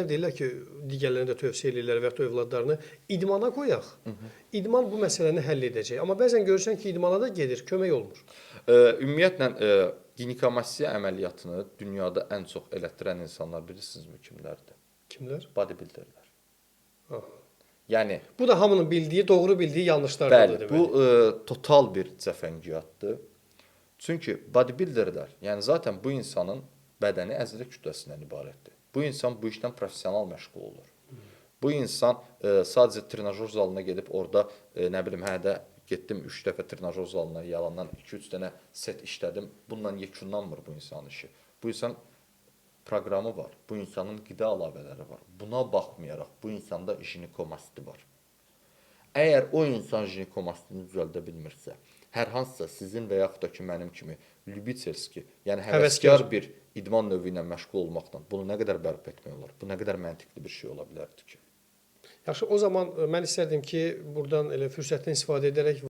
Deyirlər ki, digərlərini də tövsiyə edirlər və ya övladlarını idmana qoyaq. İdman bu məsələni həll edəcək. Amma bəzən görürsən ki, idmana da gedir, kömək olmur. Ümumiyyətlə, ginekamastiya əməliyyatını dünyada ən çox elətdirən insanlar bilirsinizmi kimlərdir? Kimlər? Bodybuilderlər. Aha. Yəni, Bu da hamının bildiyi, doğru bildiyi yanlışlardır. bəli, bu total bir cəfəngiyatdır. Çünki bodybuilderlər, yəni zaten bu insanın bədəni əzələ kütləsindən ibarətdir. Bu insan bu işdən professional məşğul olur. Bu insan sadəcə trenajör zalına gedib orada, nə bilim, hə də getdim 3 dəfə trenajör zalına, yalandan 2-3 dənə set işlədim. Bununla yekunlanmır bu insanın işi. Bu insan proqramı var. Bu insanın qida əlavələri var. Buna baxmayaraq bu insanda jinekomasti var. Əgər o insan jinekomastini düzəldə bilmirsə, hər hansısa sizin və yaxud da ki, mənim kimi Lübitselski, yəni həvəskar bir idman növü ilə məşğul olmaqla bunu nə qədər bərpa etmək olar? Bu nə qədər məntiqli bir şey ola bilərdi ki? Yaxşı, o zaman mən istərdim ki, buradan elə fürsətdən istifadə edərək